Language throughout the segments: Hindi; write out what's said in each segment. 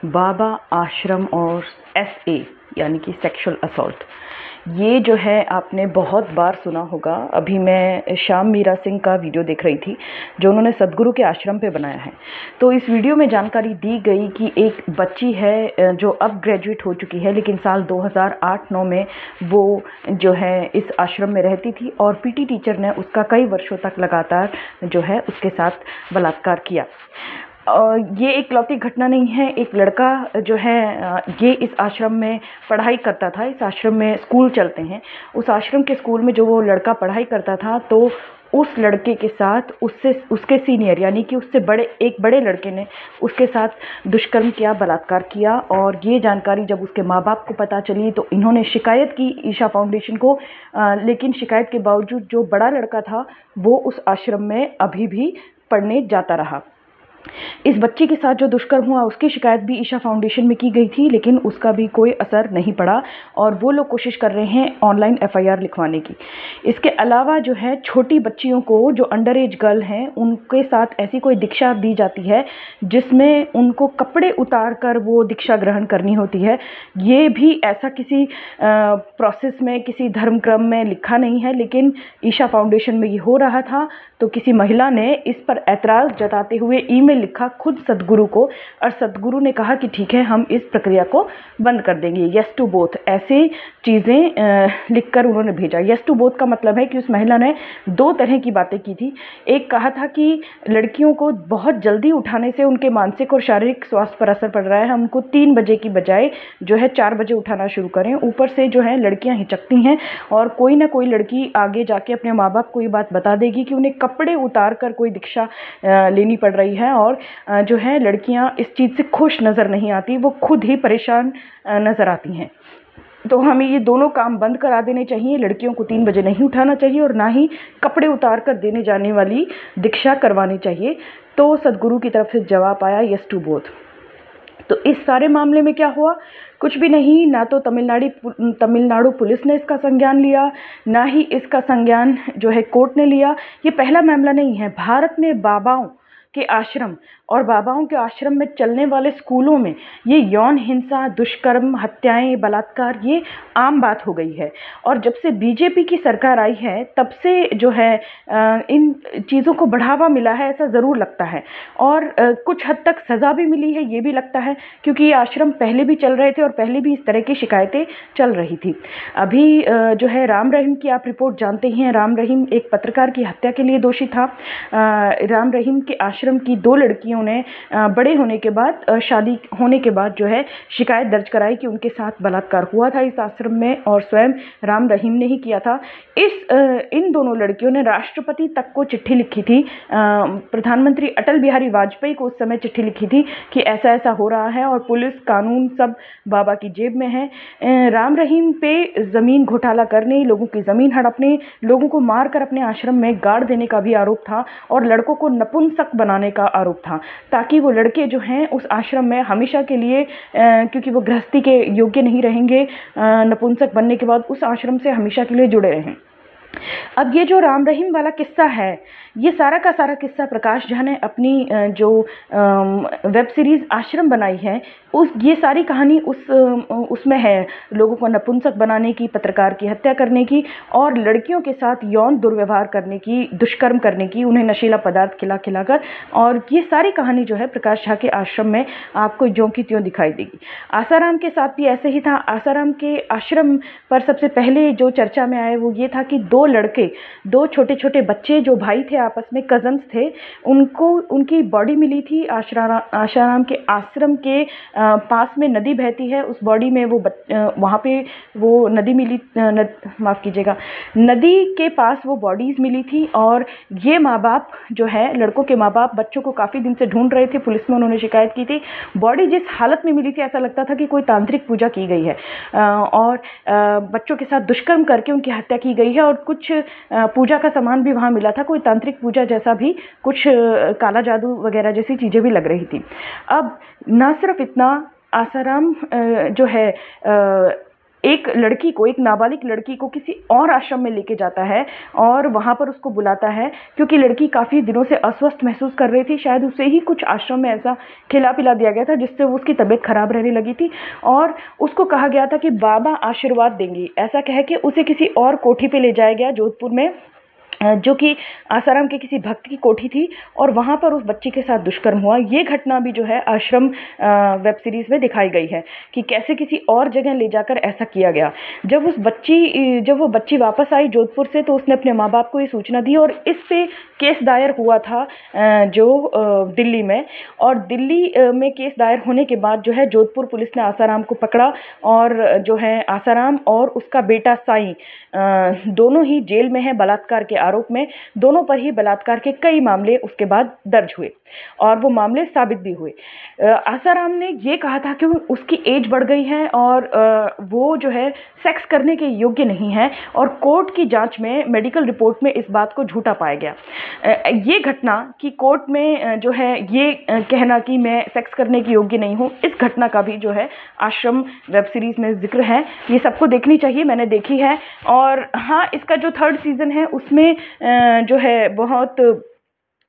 बाबा आश्रम और एसए यानी कि सेक्सुअल असॉल्ट, ये जो है आपने बहुत बार सुना होगा। अभी मैं श्याम मीरा सिंह का वीडियो देख रही थी जो उन्होंने सदगुरु के आश्रम पे बनाया है। तो इस वीडियो में जानकारी दी गई कि एक बच्ची है जो अब ग्रेजुएट हो चुकी है, लेकिन साल 2008-9 में वो जो है इस आश्रम में रहती थी और पीटी टीचर ने उसका कई वर्षों तक लगातार जो है उसके साथ बलात्कार किया। ये एक लौकिक घटना नहीं है। एक लड़का जो है ये इस आश्रम में पढ़ाई करता था। इस आश्रम में स्कूल चलते हैं। उस आश्रम के स्कूल में जो वो लड़का पढ़ाई करता था, तो उस लड़के के साथ उसके सीनियर यानी कि उससे एक बड़े लड़के ने उसके साथ दुष्कर्म किया, बलात्कार किया। और ये जानकारी जब उसके माँ बाप को पता चली तो इन्होंने शिकायत की ईशा फाउंडेशन को, लेकिन शिकायत के बावजूद जो बड़ा लड़का था वो उस आश्रम में अभी भी पढ़ने जाता रहा। इस बच्चे के साथ जो दुष्कर्म हुआ उसकी शिकायत भी ईशा फाउंडेशन में की गई थी, लेकिन उसका भी कोई असर नहीं पड़ा और वो लोग कोशिश कर रहे हैं ऑनलाइन एफआईआर लिखवाने की। इसके अलावा जो है छोटी बच्चियों को, जो अंडर एज गर्ल हैं, उनके साथ ऐसी कोई दीक्षा दी जाती है जिसमें उनको कपड़े उतार कर वो दीक्षा ग्रहण करनी होती है। ये भी ऐसा किसी प्रोसेस में, किसी धर्म क्रम में लिखा नहीं है, लेकिन ईशा फाउंडेशन में ये हो रहा था। तो किसी महिला ने इस पर ऐतराज़ जताते हुए ईमेल लिखा खुद सदगुरु को, और सदगुरु ने कहा कि ठीक है, हम इस प्रक्रिया को बंद कर देंगे। येस टू बोथ ऐसे चीज़ें लिखकर उन्होंने भेजा। येस टू बोथ का मतलब है कि उस महिला ने दो तरह की बातें की थी। एक कहा था कि लड़कियों को बहुत जल्दी उठाने से उनके मानसिक और शारीरिक स्वास्थ्य पर असर पड़ रहा है, हम उनको 3 बजे की बजाय जो है 4 बजे उठाना शुरू करें। ऊपर से जो है लड़कियां हिचकती हैं और कोई ना कोई लड़की आगे जाके अपने माँ बाप को ये बात बता देगी कि उन्हें कपड़े उतार कर कोई दीक्षा लेनी पड़ रही है। और जो है लड़कियां इस चीज़ से खुश नज़र नहीं आती, वो खुद ही परेशान नज़र आती हैं। तो हमें ये दोनों काम बंद करा देने चाहिए। लड़कियों को 3 बजे नहीं उठाना चाहिए और ना ही कपड़े उतार कर देने जाने वाली दीक्षा करवानी चाहिए। तो सदगुरु की तरफ से जवाब आया येस टू बोथ। तो इस सारे मामले में क्या हुआ? कुछ भी नहीं। ना तो तमिलनाडु पुलिस ने इसका संज्ञान लिया, ना ही इसका संज्ञान जो है कोर्ट ने लिया। ये पहला मामला नहीं है। भारत में बाबाओं के आश्रम और बाबाओं के आश्रम में चलने वाले स्कूलों में ये यौन हिंसा, दुष्कर्म, हत्याएं, बलात्कार ये आम बात हो गई है। और जब से बीजेपी की सरकार आई है तब से जो है इन चीज़ों को बढ़ावा मिला है, ऐसा ज़रूर लगता है। और कुछ हद तक सज़ा भी मिली है, ये भी लगता है, क्योंकि ये आश्रम पहले भी चल रहे थे और पहले भी इस तरह की शिकायतें चल रही थी। अभी जो है राम रहीम की आप रिपोर्ट जानते ही हैं। राम रहीम एक पत्रकार की हत्या के लिए दोषी था। राम रहीम के आश्रम की 2 लड़कियों ने बड़े होने के बाद, शादी होने के बाद जो है शिकायत दर्ज कराई कि उनके साथ बलात्कार हुआ था इस आश्रम में, और स्वयं राम रहीम ने ही किया था। इन दोनों लड़कियों ने राष्ट्रपति तक को चिट्ठी लिखी थी। प्रधानमंत्री अटल बिहारी वाजपेयी को उस समय चिट्ठी लिखी थी कि ऐसा ऐसा हो रहा है और पुलिस, कानून सब बाबा की जेब में है। राम रहीम पे ज़मीन घोटाला करने, लोगों की ज़मीन हड़पने, लोगों को मारकर अपने आश्रम में गाड़ देने का भी आरोप था और लड़कों को नपुंसक बनाने का आरोप था, ताकि वो लड़के जो हैं उस आश्रम में हमेशा के लिए, क्योंकि वो गृहस्थी के योग्य नहीं रहेंगे, नपुंसक बनने के बाद उस आश्रम से हमेशा के लिए जुड़े रहें। अब ये जो राम रहीम वाला किस्सा है, ये सारा का सारा किस्सा प्रकाश झा ने अपनी जो वेब सीरीज़ आश्रम बनाई है, ये सारी कहानी उसमें है। लोगों को नपुंसक बनाने की, पत्रकार की हत्या करने की और लड़कियों के साथ यौन दुर्व्यवहार करने की, दुष्कर्म करने की, उन्हें नशीला पदार्थ खिलाकर, और ये सारी कहानी जो है प्रकाश झा के आश्रम में आपको ज्यों की त्यों दिखाई देगी। आसाराम के साथ भी ऐसे ही था। आसाराम के आश्रम पर सबसे पहले जो चर्चा में आए वो ये था कि 2 लड़के, 2 छोटे छोटे बच्चे जो भाई थे, आपस में कज़न्स थे, उनकी बॉडी मिली थी आसाराम के आश्रम के पास में नदी बहती है, उस बॉडी में वो वहाँ पे वो नदी मिली, माफ़ कीजिएगा, नदी के पास वो बॉडीज़ मिली थी। और ये माँ बाप जो है, लड़कों के माँ बाप बच्चों को काफ़ी दिन से ढूंढ रहे थे। पुलिस में उन्होंने शिकायत की थी। बॉडी जिस हालत में मिली थी, ऐसा लगता था कि कोई तांत्रिक पूजा की गई है और बच्चों के साथ दुष्कर्म करके उनकी हत्या की गई है। और कुछ पूजा का सामान भी वहाँ मिला था, कोई तांत्रिक पूजा जैसा भी, कुछ काला जादू वगैरह जैसी चीज़ें भी लग रही थी। अब ना सिर्फ इतना, आसाराम जो है एक लड़की को, एक नाबालिग लड़की को किसी और आश्रम में लेके जाता है और वहाँ पर उसको बुलाता है, क्योंकि लड़की काफ़ी दिनों से अस्वस्थ महसूस कर रही थी। शायद उसे ही कुछ आश्रम में ऐसा खिला पिला दिया गया था जिससे वो उसकी तबीयत खराब रहने लगी थी, और उसको कहा गया था कि बाबा आशीर्वाद देंगी। ऐसा कह के उसे किसी और कोठी पे ले जाया गया जोधपुर में, जो कि आसाराम के किसी भक्त की कोठी थी, और वहाँ पर उस बच्ची के साथ दुष्कर्म हुआ। ये घटना भी जो है आश्रम वेब सीरीज़ में दिखाई गई है कि कैसे किसी और जगह ले जाकर ऐसा किया गया। जब वो बच्ची वापस आई जोधपुर से, तो उसने अपने माँ बाप को ये सूचना दी और इस पे केस दायर हुआ था दिल्ली में। और दिल्ली में केस दायर होने के बाद जो है जोधपुर पुलिस ने आसाराम को पकड़ा, और जो है आसाराम और उसका बेटा साईं दोनों ही जेल में हैं बलात्कार के आरोप में। दोनों पर ही बलात्कार के कई मामले उसके बाद दर्ज हुए और वो मामले साबित भी हुए। आसाराम ने ये कहा था कि उसकी एज बढ़ गई है और वो जो है सेक्स करने के योग्य नहीं है, और कोर्ट की जांच में, मेडिकल रिपोर्ट में इस बात को झूठा पाया गया। ये घटना कि कोर्ट में जो है ये कहना कि मैं सेक्स करने की योग्य नहीं हूँ, इस घटना का भी जो है आश्रम वेब सीरीज़ में जिक्र है। ये सबको देखनी चाहिए, मैंने देखी है। और हाँ, इसका जो 3rd सीज़न है उसमें जो है बहुत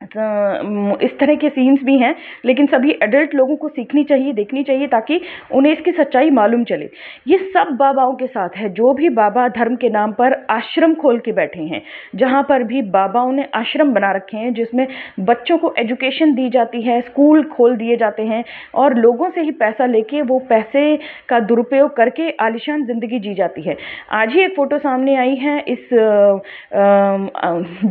इस तरह के सीन्स भी हैं, लेकिन सभी एडल्ट लोगों को सीखनी चाहिए, देखनी चाहिए, ताकि उन्हें इसकी सच्चाई मालूम चले। ये सब बाबाओं के साथ है, जो भी बाबा धर्म के नाम पर आश्रम खोल के बैठे हैं। जहाँ पर भी बाबाओं ने आश्रम बना रखे हैं जिसमें बच्चों को एजुकेशन दी जाती है, स्कूल खोल दिए जाते हैं, और लोगों से ही पैसा लेके वो पैसे का दुरुपयोग करके आलीशान ज़िंदगी जी जाती है। आज ही एक फ़ोटो सामने आई है इस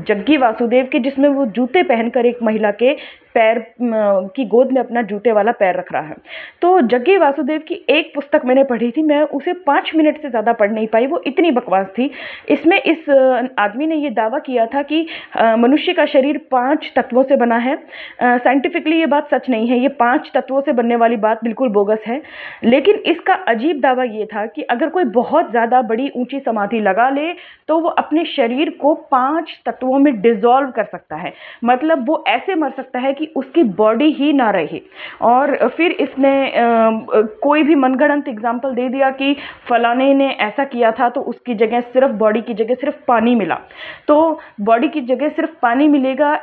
जग्गी वासुदेव के, जिसमें वो जूते पहनकर एक महिला के पैर की गोद में अपना जूते वाला पैर रख रहा है। तो जग्गी वासुदेव की एक पुस्तक मैंने पढ़ी थी, मैं उसे 5 मिनट से ज़्यादा पढ़ नहीं पाई, वो इतनी बकवास थी। इसमें इस आदमी ने ये दावा किया था कि मनुष्य का शरीर 5 तत्वों से बना है। साइंटिफिकली ये बात सच नहीं है, ये 5 तत्वों से बनने वाली बात बिल्कुल बोगस है। लेकिन इसका अजीब दावा ये था कि अगर कोई बहुत ज़्यादा बड़ी ऊंची समाधि लगा ले तो वो अपने शरीर को 5 तत्वों में डिसॉल्व कर सकता है। मतलब वो ऐसे मर सकता है कि उसकी बॉडी ही ना रहे। और फिर इसने कोई भी मनगढ़ंत एग्जाम्पल दे दिया कि फलाने ने ऐसा किया था तो उसकी जगह सिर्फ, बॉडी की जगह सिर्फ पानी मिला, तो बॉडी की जगह सिर्फ पानी मिलेगा,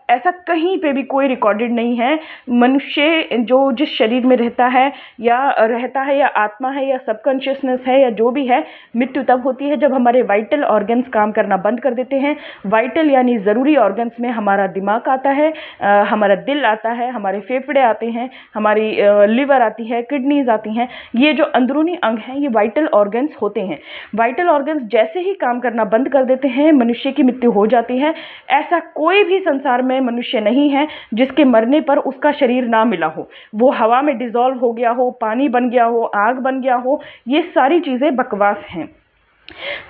ऐसा कहीं पे भी कोई रिकॉर्डेड नहीं है। मनुष्य जो जिस शरीर में रहता है या आत्मा है या सबकॉन्शियसनेस है या जो भी है, मृत्यु तब होती है जब हमारे वाइटल ऑर्गन्स काम करना बंद कर देते हैं। वाइटल यानी ज़रूरी ऑर्गन्स में हमारा दिमाग आता है, हमारा दिल आता है, हमारे फेफड़े आते हैं, हमारी लिवर आती है, किडनीज आती हैं। ये जो अंदरूनी अंग हैं ये वाइटल ऑर्गन्स होते हैं। वाइटल ऑर्गन्स जैसे ही काम करना बंद कर देते हैं मनुष्य की मृत्यु हो जाती है। ऐसा कोई भी संसार में मनुष्य नहीं है जिसके मरने पर उसका शरीर ना मिला हो, वो हवा में डिसॉल्व हो गया हो, पानी बन गया हो, आग बन गया हो। ये सारी चीज़ें बकवास हैं।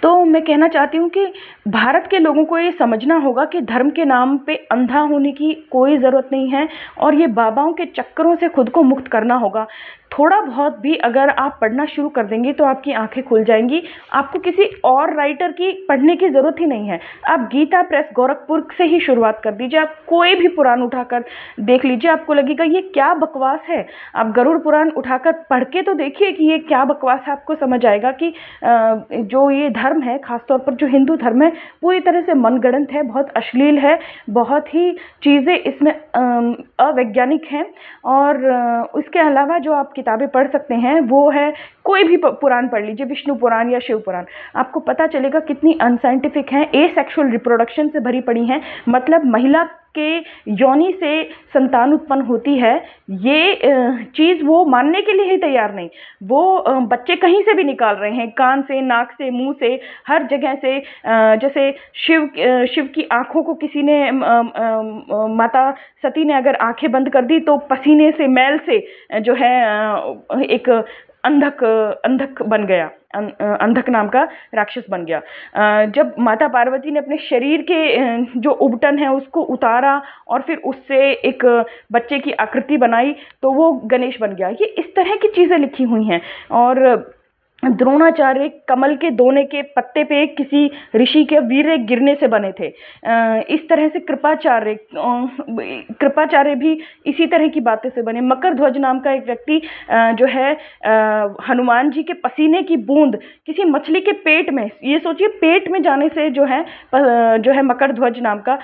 तो मैं कहना चाहती हूँ कि भारत के लोगों को ये समझना होगा कि धर्म के नाम पे अंधा होने की कोई ज़रूरत नहीं है, और ये बाबाओं के चक्करों से खुद को मुक्त करना होगा। थोड़ा बहुत भी अगर आप पढ़ना शुरू कर देंगे तो आपकी आंखें खुल जाएंगी। आपको किसी और राइटर की पढ़ने की ज़रूरत ही नहीं है। आप गीता प्रेस गोरखपुर से ही शुरुआत कर दीजिए। आप कोई भी पुराण उठाकर देख लीजिए, आपको लगेगा ये क्या बकवास है। आप गरुड़ पुराण उठाकर पढ़ के तो देखिए कि ये क्या बकवास है। आपको समझ आएगा कि जो ये धर्म है, खासतौर पर जो हिंदू धर्म है, पूरी तरह से मनगढ़ंत है, बहुत अश्लील है, बहुत ही चीज़ें इसमें अवैज्ञानिक हैं। और इसके अलावा जो आप किताबें पढ़ सकते हैं वो है, कोई भी पुराण पढ़ लीजिए, विष्णु पुराण या शिव पुराण, आपको पता चलेगा कितनी अनसाइंटिफिक हैं, एसेक्सुअल रिप्रोडक्शन से भरी पड़ी हैं। मतलब महिला के योनि से संतान उत्पन्न होती है, ये चीज़ वो मानने के लिए ही तैयार नहीं। वो बच्चे कहीं से भी निकाल रहे हैं, कान से, नाक से, मुंह से, हर जगह से। जैसे शिव की आँखों को किसी ने, माता सती ने अगर आंखें बंद कर दी तो पसीने से, मैल से जो है एक अंधक बन गया, अंधक नाम का राक्षस बन गया। जब माता पार्वती ने अपने शरीर के जो उबटन है उसको उतारा और फिर उससे एक बच्चे की आकृति बनाई तो वो गणेश बन गया। ये इस तरह की चीज़ें लिखी हुई हैं। और द्रोणाचार्य कमल के दोने के पत्ते पे किसी ऋषि के वीर गिरने से बने थे। इस तरह से कृपाचार्य भी इसी तरह की बातें से बने। मकर ध्वज नाम का एक व्यक्ति जो है हनुमान जी के पसीने की बूंद किसी मछली के पेट में, ये सोचिए पेट में जाने से जो है मकर ध्वज नाम का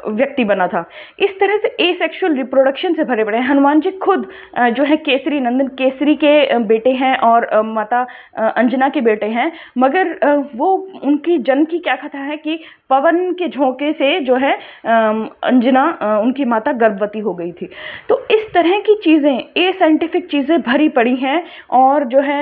व्यक्ति बना था। इस तरह से एसेक्सुअल रिप्रोडक्शन से भरे पड़े हैं। हनुमान जी खुद जो है केसरी नंदन केसरी के बेटे हैं और माता अंजना के बेटे हैं, मगर वो उनकी जन्म की क्या कथा है कि पवन के झोंके से जो है अंजना उनकी माता गर्भवती हो गई थी। तो इस तरह की चीज़ें, ए साइंटिफिक चीज़ें भरी पड़ी हैं और जो है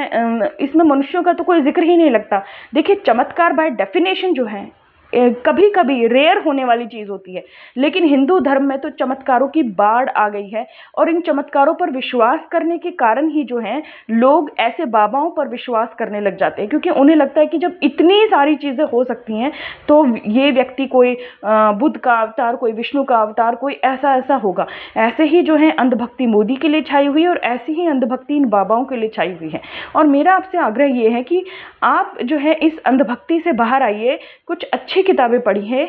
इसमें मनुष्यों का तो कोई जिक्र ही नहीं लगता। देखिए, चमत्कार बाय डेफिनेशन जो है कभी कभी रेयर होने वाली चीज़ होती है, लेकिन हिंदू धर्म में तो चमत्कारों की बाढ़ आ गई है। और इन चमत्कारों पर विश्वास करने के कारण ही जो है लोग ऐसे बाबाओं पर विश्वास करने लग जाते हैं, क्योंकि उन्हें लगता है कि जब इतनी सारी चीज़ें हो सकती हैं तो ये व्यक्ति कोई बुद्ध का अवतार, कोई विष्णु का अवतार, कोई ऐसा ऐसा होगा। ऐसे ही जो है अंधभक्ति मोदी के लिए छाई हुई है और ऐसी ही अंधभक्ति इन बाबाओं के लिए छाई हुई है। और मेरा आपसे आग्रह ये है कि आप जो है इस अंधभक्ति से बाहर आइए, कुछ अच्छी किताबें पढ़ी है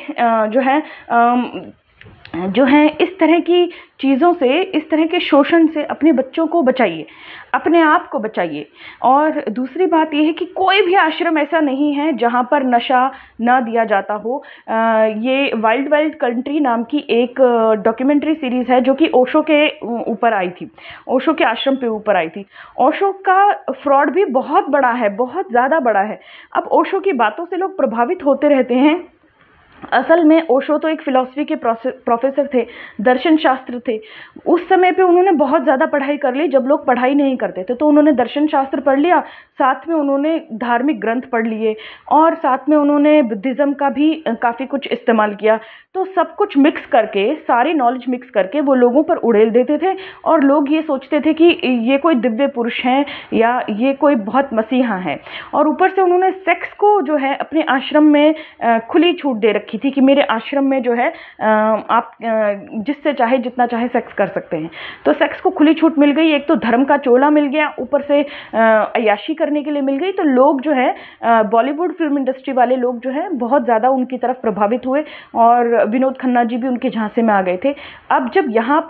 जो है इस तरह की चीज़ों से, इस तरह के शोषण से अपने बच्चों को बचाइए, अपने आप को बचाइए। और दूसरी बात यह है कि कोई भी आश्रम ऐसा नहीं है जहाँ पर नशा ना दिया जाता हो। ये वाइल्ड वाइल्ड कंट्री नाम की एक डॉक्यूमेंट्री सीरीज़ है जो कि ओशो के ऊपर आई थी, ओशो के आश्रम पे ऊपर आई थी। ओशो का फ्रॉड भी बहुत बड़ा है, बहुत ज़्यादा बड़ा है। अब ओशो की बातों से लोग प्रभावित होते रहते हैं। असल में ओशो तो एक फ़िलॉसफी के प्रोफेसर थे, दर्शन शास्त्र थे। उस समय पे उन्होंने बहुत ज़्यादा पढ़ाई कर ली, जब लोग पढ़ाई नहीं करते थे तो उन्होंने दर्शन शास्त्र पढ़ लिया, साथ में उन्होंने धार्मिक ग्रंथ पढ़ लिए और साथ में उन्होंने बुद्धिज़्म का भी काफ़ी कुछ इस्तेमाल किया। तो सब कुछ मिक्स करके, सारी नॉलेज मिक्स करके वो लोगों पर उड़ेल देते थे और लोग ये सोचते थे कि ये कोई दिव्य पुरुष हैं या ये कोई बहुत मसीहा है। और ऊपर से उन्होंने सेक्स को जो है अपने आश्रम में खुली छूट दे रखी थी कि मेरे आश्रम में जो है आप जिससे चाहे जितना चाहे सेक्स कर सकते हैं। तो सेक्स को खुली छूट मिल गई, एक तो धर्म का चोला मिल गया, ऊपर से अय्याशी करने के लिए मिल गई। तो लोग जो है बॉलीवुड फिल्म इंडस्ट्री वाले लोग जो है बहुत ज़्यादा उनकी तरफ प्रभावित हुए और विनोद खन्ना जी भी उनके झांसे में आ गए थे। अब जब यहाँ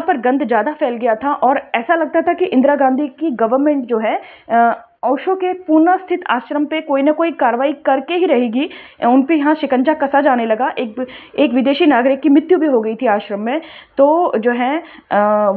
पर गंद ज़्यादा फैल गया था और ऐसा लगता था कि इंदिरा गांधी की गवर्नमेंट जो है ओशो के पुनः स्थित आश्रम पे कोई ना कोई कार्रवाई करके ही रहेगी, उन पे यहाँ शिकंजा कसा जाने लगा। एक विदेशी नागरिक की मृत्यु भी हो गई थी आश्रम में। तो जो है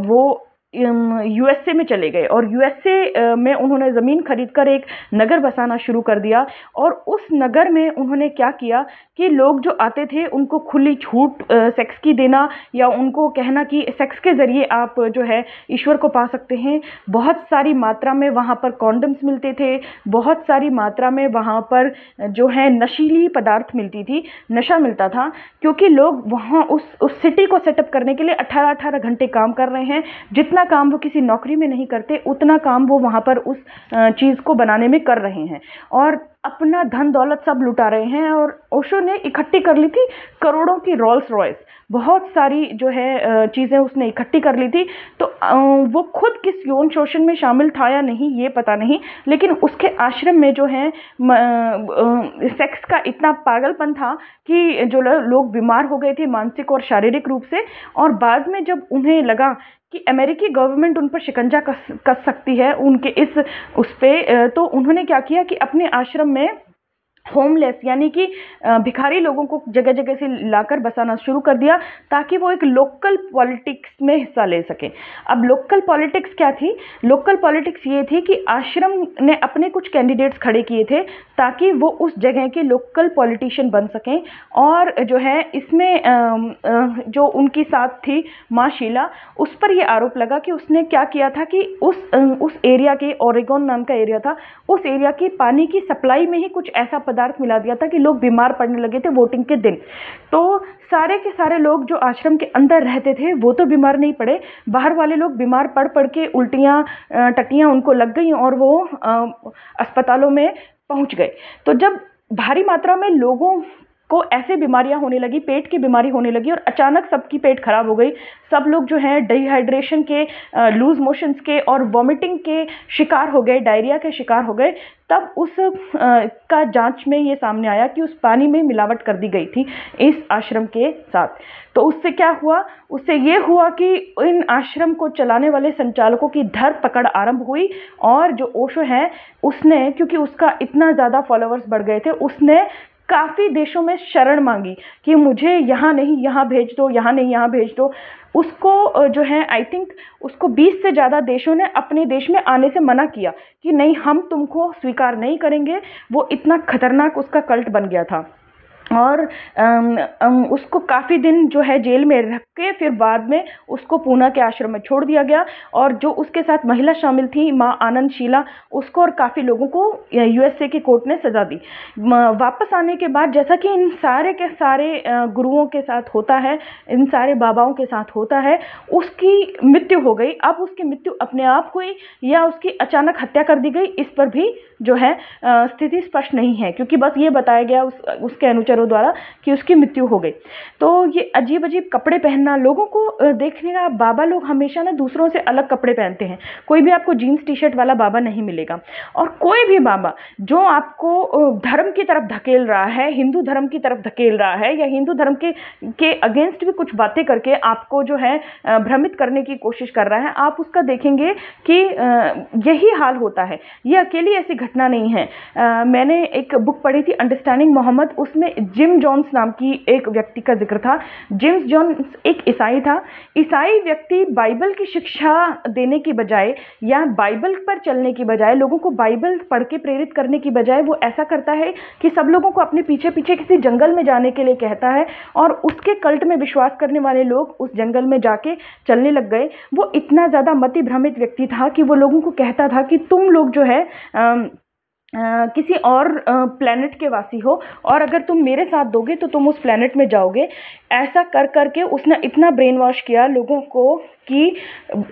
वो यूएसए में चले गए और यूएसए में उन्होंने ज़मीन खरीदकर एक नगर बसाना शुरू कर दिया। और उस नगर में उन्होंने क्या किया कि लोग जो आते थे उनको खुली छूट सेक्स की देना या उनको कहना कि सेक्स के ज़रिए आप जो है ईश्वर को पा सकते हैं। बहुत सारी मात्रा में वहाँ पर कॉन्डम्स मिलते थे, बहुत सारी मात्रा में वहाँ पर जो है नशीली पदार्थ मिलती थी, नशा मिलता था, क्योंकि लोग वहाँ उस सिटी को सेटअप करने के लिए 18-18 घंटे काम कर रहे हैं। जितना काम वो किसी नौकरी में नहीं करते उतना काम वो वहाँ पर उस चीज़ को बनाने में कर रहे हैं और अपना धन दौलत सब लुटा रहे हैं। और ओशो ने इकट्ठी कर ली थी करोड़ों की रोल्स रॉयस, बहुत सारी जो है चीज़ें उसने इकट्ठी कर ली थी। तो वो खुद किस यौन शोषण में शामिल था या नहीं ये पता नहीं, लेकिन उसके आश्रम में जो है सेक्स का इतना पागलपन था कि जो लोग बीमार हो गए थे मानसिक और शारीरिक रूप से। और बाद में जब उन्हें लगा कि अमेरिकी गवर्नमेंट उन पर शिकंजा कस सकती है उनके उस पे, तो उन्होंने क्या किया कि अपने आश्रम में होमलेस यानी कि भिखारी लोगों को जगह जगह से लाकर बसाना शुरू कर दिया ताकि वो एक लोकल पॉलिटिक्स में हिस्सा ले सकें। अब लोकल पॉलिटिक्स क्या थी? लोकल पॉलिटिक्स ये थी कि आश्रम ने अपने कुछ कैंडिडेट्स खड़े किए थे ताकि वो उस जगह के लोकल पॉलिटिशियन बन सकें। और जो है इसमें जो उनकी साथ थी माँ शीला, उस पर यह आरोप लगा कि उसने क्या किया था कि उस एरिया के, ओरेगोन नाम का एरिया था, उस एरिया की पानी की सप्लाई में ही कुछ ऐसा पदार्थ मिला दिया था कि लोग बीमार पड़ने लगे थे वोटिंग के दिन। तो सारे के सारे लोग जो आश्रम के अंदर रहते थे वो तो बीमार नहीं पड़े, बाहर वाले लोग बीमार पड़ के उल्टियाँ टट्टियाँ उनको लग गई और वो अस्पतालों में पहुंच गए। तो जब भारी मात्रा में लोगों को ऐसे बीमारियां होने लगी, पेट की बीमारी होने लगी और अचानक सबकी पेट खराब हो गई। सब लोग जो है डिहाइड्रेशन के, लूज मोशंस के और वॉमिटिंग के शिकार हो गए, डायरिया के शिकार हो गए। तब उस का जांच में ये सामने आया कि उस पानी में मिलावट कर दी गई थी इस आश्रम के साथ। तो उससे क्या हुआ? उससे ये हुआ कि इन आश्रम को चलाने वाले संचालकों की धर पकड़ आरंभ हुई और जो ओशो है उसने, क्योंकि उसका इतना ज़्यादा फॉलोअर्स बढ़ गए थे, उसने काफ़ी देशों में शरण मांगी कि मुझे यहाँ नहीं यहाँ भेज दो, यहाँ नहीं यहाँ भेज दो। उसको जो है आई थिंक उसको 20 से ज़्यादा देशों ने अपने देश में आने से मना किया कि नहीं, हम तुमको स्वीकार नहीं करेंगे। वो इतना खतरनाक उसका कल्ट बन गया था। और उसको काफ़ी दिन जो है जेल में रख के फिर बाद में उसको पूना के आश्रम में छोड़ दिया गया। और जो उसके साथ महिला शामिल थी, माँ आनंद शीला, उसको और काफ़ी लोगों को यूएसए की कोर्ट ने सज़ा दी। वापस आने के बाद, जैसा कि इन सारे के सारे गुरुओं के साथ होता है, इन सारे बाबाओं के साथ होता है, उसकी मृत्यु हो गई। अब उसकी मृत्यु अपने आप हुई या उसकी अचानक हत्या कर दी गई, इस पर भी जो है स्थिति स्पष्ट नहीं है, क्योंकि बस ये बताया गया उसके अनुचरों द्वारा कि उसकी मृत्यु हो गई। तो ये अजीब अजीब कपड़े पहनना, लोगों को देखने का, बाबा लोग हमेशा ना दूसरों से अलग कपड़े पहनते हैं। कोई भी आपको जीन्स टी शर्ट वाला बाबा नहीं मिलेगा। और कोई भी बाबा जो आपको धर्म की तरफ धकेल रहा है, हिंदू धर्म की तरफ धकेल रहा है, या हिंदू धर्म के अगेंस्ट भी कुछ बातें करके आपको जो है भ्रमित करने की कोशिश कर रहा है, आप उसका देखेंगे कि यही हाल होता है। ये अकेली ऐसी घटना नहीं है। मैंने एक बुक पढ़ी थी, अंडरस्टैंडिंग मोहम्मद, उसमें जिम जॉन्स नाम की एक व्यक्ति का जिक्र था। जिम जॉन्स एक ईसाई था। ईसाई व्यक्ति बाइबल की शिक्षा देने की बजाय या बाइबल पर चलने की बजाय, लोगों को बाइबल पढ़ के प्रेरित करने की बजाय, वो ऐसा करता है कि सब लोगों को अपने पीछे पीछे किसी जंगल में जाने के लिए कहता है और उसके कल्ट में विश्वास करने वाले लोग उस जंगल में जाके चलने लग गए। वो इतना ज़्यादा मति भ्रमित व्यक्ति था कि वो लोगों को कहता था कि तुम लोग जो है किसी और प्लेनेट के वासी हो और अगर तुम मेरे साथ दोगे तो तुम उस प्लेनेट में जाओगे। ऐसा कर करके उसने इतना ब्रेन वॉश किया लोगों को कि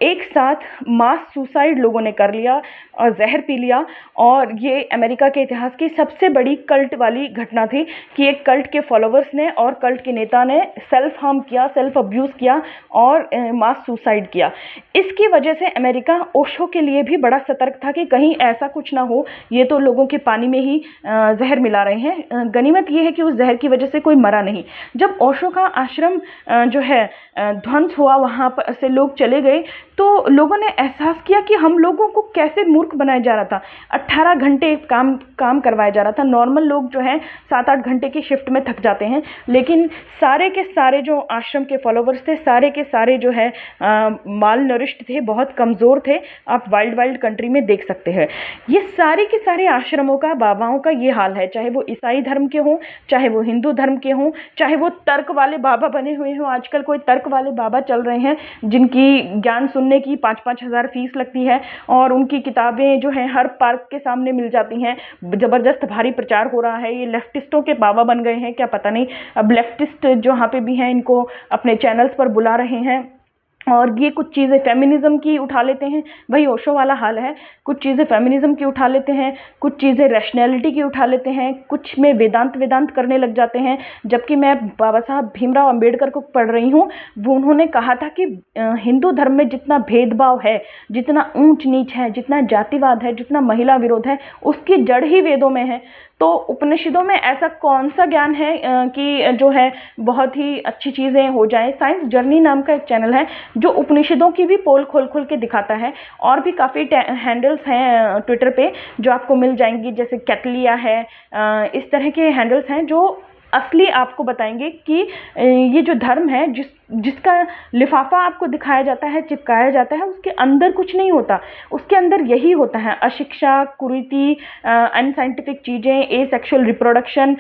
एक साथ मास सुसाइड लोगों ने कर लिया और जहर पी लिया। और ये अमेरिका के इतिहास की सबसे बड़ी कल्ट वाली घटना थी कि एक कल्ट के फॉलोवर्स ने और कल्ट के नेता ने सेल्फ हार्म किया, सेल्फ अब्यूज़ किया और मास सुसाइड किया। इसकी वजह से अमेरिका ओशो के लिए भी बड़ा सतर्क था कि कहीं ऐसा कुछ ना हो, ये तो लोगों के पानी में ही जहर मिला रहे हैं। गनीमत ये है कि उस जहर की वजह से कोई मरा नहीं। जब ओशो का आश्रम जो है ध्वंस हुआ, वहाँ पर से लोग चले गए, तो लोगों ने एहसास किया कि हम लोगों को कैसे मूर्ख बनाया जा रहा था। 18 घंटे काम करवाया जा रहा था। नॉर्मल लोग जो हैं 7-8 घंटे की शिफ्ट में थक जाते हैं, लेकिन सारे के सारे जो आश्रम के फॉलोवर्स थे, सारे के सारे जो है माल नरिश्ड थे, बहुत कमज़ोर थे। आप वाइल्ड कंट्री में देख सकते हैं। ये सारे के सारे आश्रमों का, बाबाओं का ये हाल है, चाहे वो ईसाई धर्म के हों, चाहे वो हिंदू धर्म के हों, चाहे वो तर्क वाले बाबा बने हुए हों। आजकल कोई तर्क वाले बाबा चल रहे हैं जिनकी ज्ञान सुनने की 5-5 हज़ार फीस लगती है और उनकी किताबें जो हैं हर पार्क के सामने मिल जाती हैं। ज़बरदस्त भारी प्रचार हो रहा है। ये लेफ्टिस्टों के बाबा बन गए हैं क्या पता नहीं। अब लेफ्टिस्ट जहाँ पे भी हैं इनको अपने चैनल्स पर बुला रहे हैं और ये कुछ चीज़ें फेमिनिज्म की उठा लेते हैं। वही ओशो वाला हाल है। कुछ चीज़ें फेमिनिज्म की उठा लेते हैं, कुछ चीज़ें रैशनैलिटी की उठा लेते हैं, कुछ में वेदांत करने लग जाते हैं। जबकि मैं बाबा साहब भीमराव अंबेडकर को पढ़ रही हूँ, वो उन्होंने कहा था कि हिंदू धर्म में जितना भेदभाव है, जितना ऊंच नीच है, जितना जातिवाद है, जितना महिला विरोध है, उसकी जड़ ही वेदों में है। तो उपनिषदों में ऐसा कौन सा ज्ञान है कि जो है बहुत ही अच्छी चीज़ें हो जाए। साइंस जर्नी नाम का एक चैनल है जो उपनिषदों की भी पोल खोल के दिखाता है। और भी काफ़ी हैंडल्स हैं ट्विटर पे जो आपको मिल जाएंगी, जैसे कैटलिया है, इस तरह के हैंडल्स हैं जो असली आपको बताएंगे कि ये जो धर्म है, जिसका लिफाफा आपको दिखाया जाता है, चिपकाया जाता है, उसके अंदर कुछ नहीं होता। उसके अंदर यही होता है अशिक्षा, कुरीति, अनसाइंटिफिक चीज़ें, एसेक्सुअल रिप्रोडक्शन,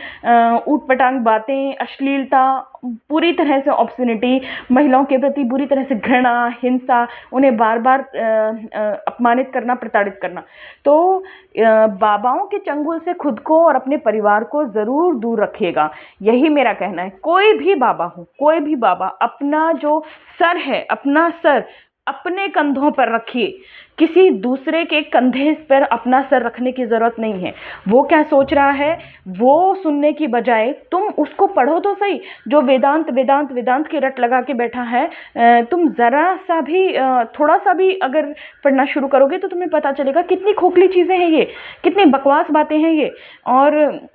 ऊटपटांग बातें, अश्लीलता, पूरी तरह से ऑब्सनिटी, महिलाओं के प्रति बुरी तरह से घृणा, हिंसा, उन्हें बार बार अपमानित करना, प्रताड़ित करना। तो बाबाओं के चंगुल से खुद को और अपने परिवार को ज़रूर दूर रखिएगा, यही मेरा कहना है। कोई भी बाबा हो, कोई भी बाबा अपना जो सर है, अपना सर अपने कंधों पर रखिए, किसी दूसरे के कंधे पर अपना सर रखने की ज़रूरत नहीं है। वो क्या सोच रहा है वो सुनने की बजाय तुम उसको पढ़ो तो सही। जो वेदांत वेदांत वेदांत की रट लगा के बैठा है, तुम ज़रा सा भी थोड़ा सा भी अगर पढ़ना शुरू करोगे तो तुम्हें पता चलेगा कितनी खोखली चीज़ें हैं ये, कितनी बकवास बातें हैं ये। और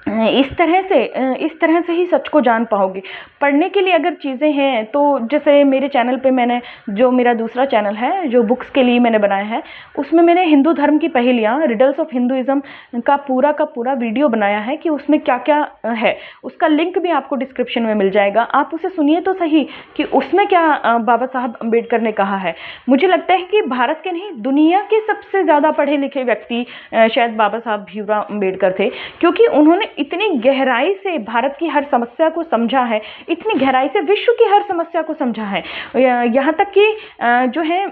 इस तरह से ही सच को जान पाओगे। पढ़ने के लिए अगर चीज़ें हैं तो जैसे मेरे चैनल पे मैंने, जो मेरा दूसरा चैनल है जो बुक्स के लिए मैंने बनाया है, उसमें मैंने हिंदू धर्म की पहेलियाँ, रिडल्स ऑफ हिंदुइज्म का पूरा वीडियो बनाया है कि उसमें क्या क्या है। उसका लिंक भी आपको डिस्क्रिप्शन में मिल जाएगा, आप उसे सुनिए तो सही कि उसमें क्या बाबा साहब अम्बेडकर ने कहा है। मुझे लगता है कि भारत के नहीं, दुनिया के सबसे ज़्यादा पढ़े लिखे व्यक्ति शायद बाबा साहब भीमराव अम्बेडकर थे, क्योंकि उन्होंने इतनी गहराई से भारत की हर समस्या को समझा है, इतनी गहराई से विश्व की हर समस्या को समझा है। यहाँ तक कि जो है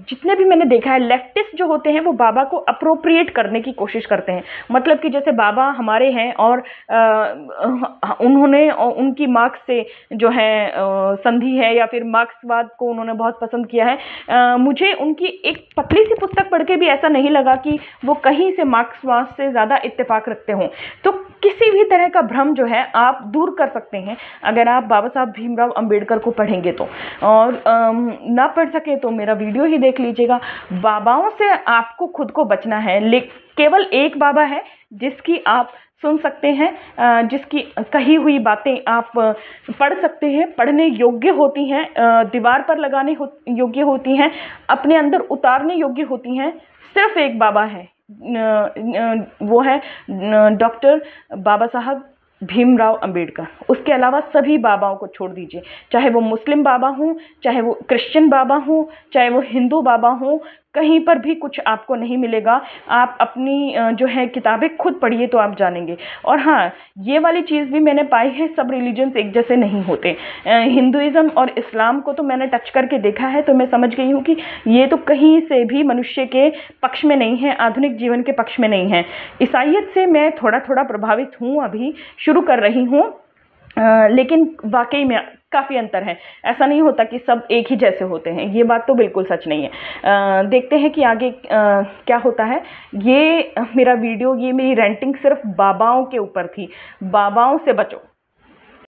जितने भी मैंने देखा है, लेफ्टिस्ट जो होते हैं वो बाबा को अप्रोप्रिएट करने की कोशिश करते हैं। मतलब कि जैसे बाबा हमारे हैं और उन्होंने उनकी मार्क्स से जो है संधि है, या फिर मार्क्सवाद को उन्होंने बहुत पसंद किया है। मुझे उनकी एक पतली सी पुस्तक पढ़ के भी ऐसा नहीं लगा कि वो कहीं से मार्क्सवाद से ज़्यादा इत्तेफाक रखते हों। तो किसी भी तरह का भ्रम जो है आप दूर कर सकते हैं अगर आप बाबा साहब भीमराव अंबेडकर को पढ़ेंगे तो। और ना पढ़ सके तो मेरा वीडियो ही देख लीजिएगा। बाबाओं से आपको खुद को बचना है, केवल एक बाबा है जिसकी आप सुन सकते हैं, जिसकी कही हुई बातें आप पढ़ सकते हैं, पढ़ने योग्य होती हैं, दीवार पर लगाने योग्य होती हैं, अपने अंदर उतारने योग्य होती हैं। सिर्फ एक बाबा है, वो है डॉक्टर बाबा साहब भीमराव अंबेडकर। उसके अलावा सभी बाबाओं को छोड़ दीजिए, चाहे वो मुस्लिम बाबा हों, चाहे वो क्रिश्चियन बाबा हों, चाहे वो हिंदू बाबा हों, कहीं पर भी कुछ आपको नहीं मिलेगा। आप अपनी जो है किताबें खुद पढ़िए तो आप जानेंगे। और हाँ, ये वाली चीज़ भी मैंने पाई है, सब रिलीजन्स एक जैसे नहीं होते। हिंदुइज़्म और इस्लाम को तो मैंने टच करके देखा है, तो मैं समझ गई हूँ कि ये तो कहीं से भी मनुष्य के पक्ष में नहीं है, आधुनिक जीवन के पक्ष में नहीं है। ईसाइयत से मैं थोड़ा थोड़ा प्रभावित हूँ, अभी शुरू कर रही हूँ, लेकिन वाकई में काफ़ी अंतर है। ऐसा नहीं होता कि सब एक ही जैसे होते हैं, ये बात तो बिल्कुल सच नहीं है। देखते हैं कि आगे क्या होता है। ये मेरा वीडियो, ये मेरी रेंटिंग सिर्फ बाबाओं के ऊपर थी। बाबाओं से बचो।